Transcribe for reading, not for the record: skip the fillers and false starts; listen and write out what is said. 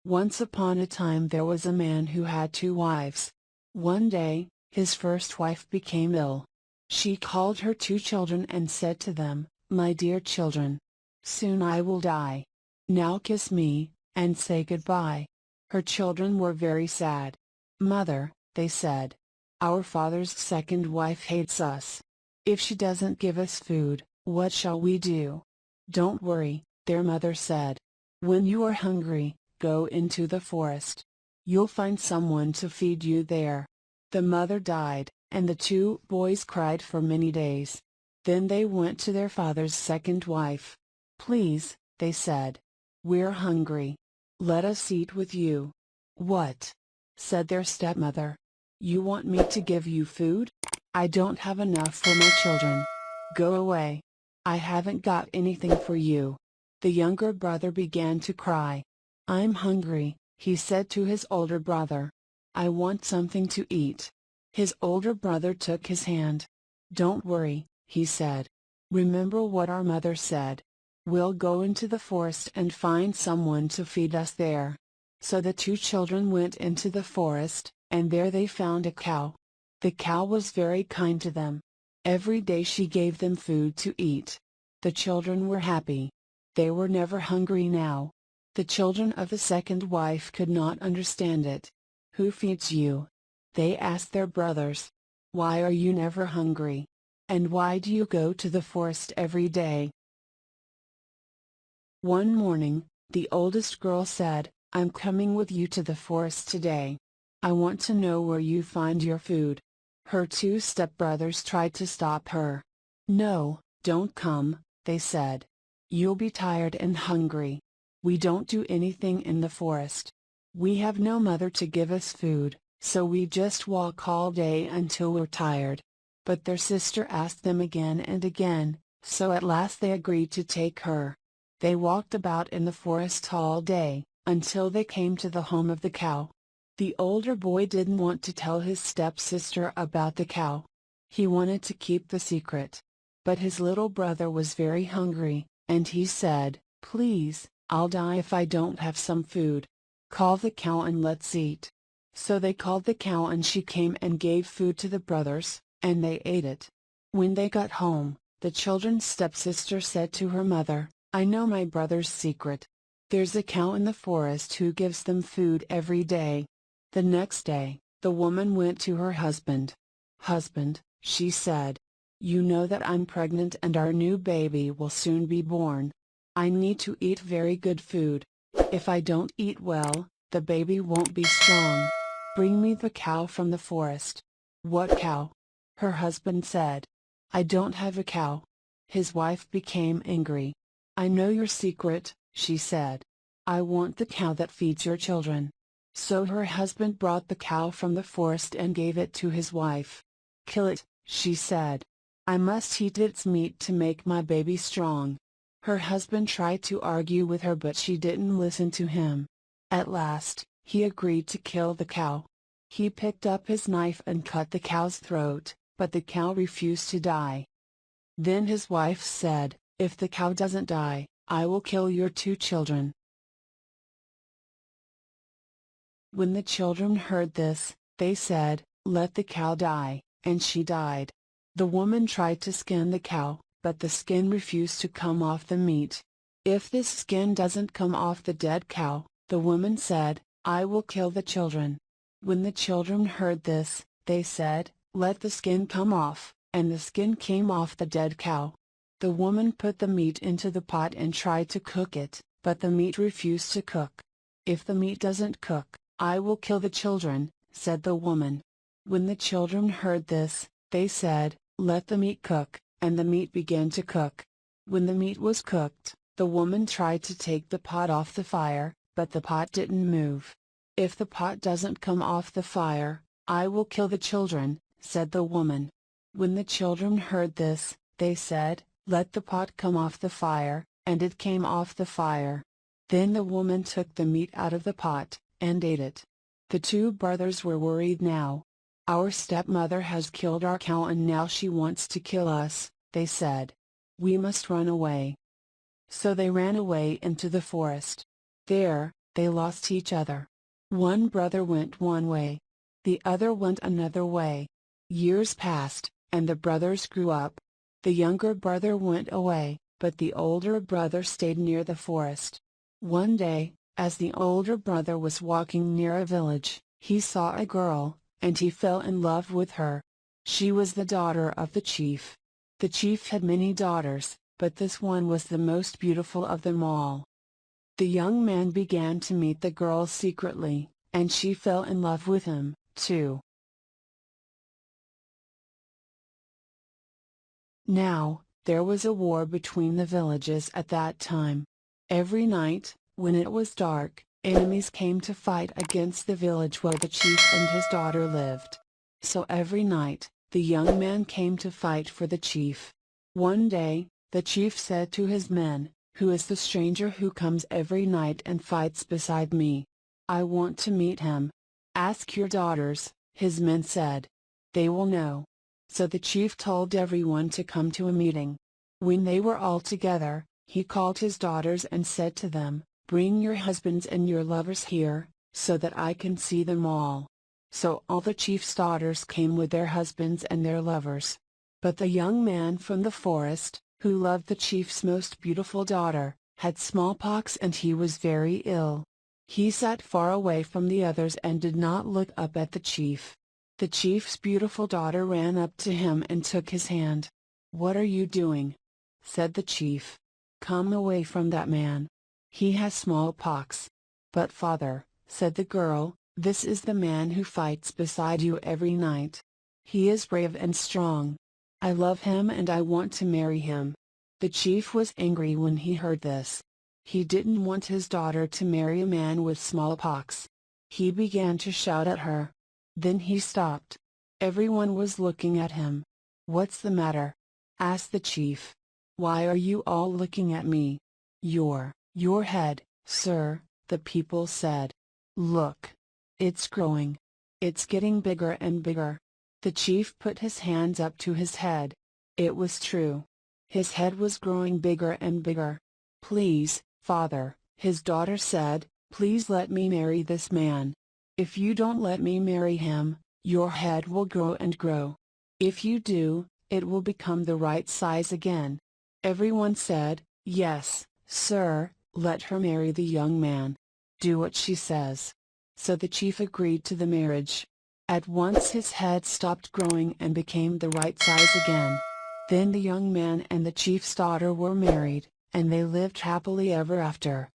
Once upon a time there was a man who had two wives. One day, his first wife became ill. She called her two children and said to them, "My dear children, soon I will die. Now kiss me, and say goodbye." Her children were very sad. "Mother," they said, "our father's second wife hates us. If she doesn't give us food, what shall we do?" "Don't worry," their mother said. "When you are hungry, go into the forest. You'll find someone to feed you there." The mother died, and the two boys cried for many days. Then they went to their father's second wife. "Please," they said, "we're hungry. Let us eat with you." "What?" said their stepmother. "You want me to give you food? I don't have enough for my children. Go away. I haven't got anything for you." The younger brother began to cry. "I'm hungry," he said to his older brother. "I want something to eat." His older brother took his hand. "Don't worry," he said. "Remember what our mother said. We'll go into the forest and find someone to feed us there." So the two children went into the forest, and there they found a cow. The cow was very kind to them. Every day she gave them food to eat. The children were happy. They were never hungry now. The children of the second wife could not understand it. "Who feeds you?" they asked their brothers. "Why are you never hungry? And why do you go to the forest every day?" One morning, the oldest girl said, "I'm coming with you to the forest today. I want to know where you find your food." Her two stepbrothers tried to stop her. "No, don't come," they said. "You'll be tired and hungry. We don't do anything in the forest. We have no mother to give us food, so we just walk all day until we're tired." But their sister asked them again and again, so at last they agreed to take her. They walked about in the forest all day, until they came to the home of the cow. The older boy didn't want to tell his stepsister about the cow. He wanted to keep the secret. But his little brother was very hungry, and he said, "Please, I'll die if I don't have some food. Call the cow and let's eat." So they called the cow and she came and gave food to the brothers, and they ate it. When they got home, the children's stepsister said to her mother, "I know my brother's secret. There's a cow in the forest who gives them food every day." The next day, the woman went to her husband. "Husband," she said, "you know that I'm pregnant and our new baby will soon be born. I need to eat very good food. If I don't eat well, the baby won't be strong. Bring me the cow from the forest." "What cow?" her husband said. "I don't have a cow." His wife became angry. "I know your secret," she said. "I want the cow that feeds your children." So her husband brought the cow from the forest and gave it to his wife. "Kill it," she said. "I must eat its meat to make my baby strong." Her husband tried to argue with her, but she didn't listen to him. At last, he agreed to kill the cow. He picked up his knife and cut the cow's throat, but the cow refused to die. Then his wife said, "If the cow doesn't die, I will kill your two children." When the children heard this, they said, "Let the cow die," and she died. The woman tried to skin the cow, but the skin refused to come off the meat. "If this skin doesn't come off the dead cow," the woman said, "I will kill the children." When the children heard this, they said, "Let the skin come off," and the skin came off the dead cow. The woman put the meat into the pot and tried to cook it, but the meat refused to cook. "If the meat doesn't cook, I will kill the children," said the woman. When the children heard this, they said, "Let the meat cook," and the meat began to cook. When the meat was cooked, the woman tried to take the pot off the fire, but the pot didn't move. "If the pot doesn't come off the fire, I will kill the children," said the woman. When the children heard this, they said, "Let the pot come off the fire," and it came off the fire. Then the woman took the meat out of the pot, and ate it. The two brothers were worried now. "Our stepmother has killed our cow and now she wants to kill us," they said. "We must run away." So they ran away into the forest. There, They lost each other. One brother went one way. The other went another way. Years passed, and the brothers grew up. The younger brother went away, but the older brother stayed near the forest. One day, as the older brother was walking near a village, he saw a girl, and he fell in love with her. She was the daughter of the chief. The chief had many daughters, but this one was the most beautiful of them all. The young man began to meet the girl secretly, and she fell in love with him, too. Now, there was a war between the villages at that time. Every night, when it was dark, enemies came to fight against the village where the chief and his daughter lived. So every night, the young man came to fight for the chief. One day, the chief said to his men, "Who is the stranger who comes every night and fights beside me? I want to meet him." "Ask your daughters," his men said. "They will know." So the chief told everyone to come to a meeting. When they were all together, he called his daughters and said to them, "Bring your husbands and your lovers here, so that I can see them all." So all the chief's daughters came with their husbands and their lovers. But the young man from the forest, who loved the chief's most beautiful daughter, had smallpox and he was very ill. He sat far away from the others and did not look up at the chief. The chief's beautiful daughter ran up to him and took his hand. "What are you doing?" said the chief. "Come away from that man. He has smallpox." "But father," said the girl, "this is the man who fights beside you every night. He is brave and strong. I love him and I want to marry him." The chief was angry when he heard this. He didn't want his daughter to marry a man with smallpox. He began to shout at her. Then he stopped. Everyone was looking at him. "What's the matter?" asked the chief. "Why are you all looking at me?" Your head, sir," the people said. "Look. It's growing. It's getting bigger and bigger." The chief put his hands up to his head. It was true. His head was growing bigger and bigger. "Please, father," his daughter said, "please let me marry this man. If you don't let me marry him, your head will grow and grow. If you do, it will become the right size again." Everyone said, "Yes, sir, let her marry the young man. Do what she says." So the chief agreed to the marriage. At once his head stopped growing and became the right size again. Then the young man and the chief's daughter were married, and they lived happily ever after.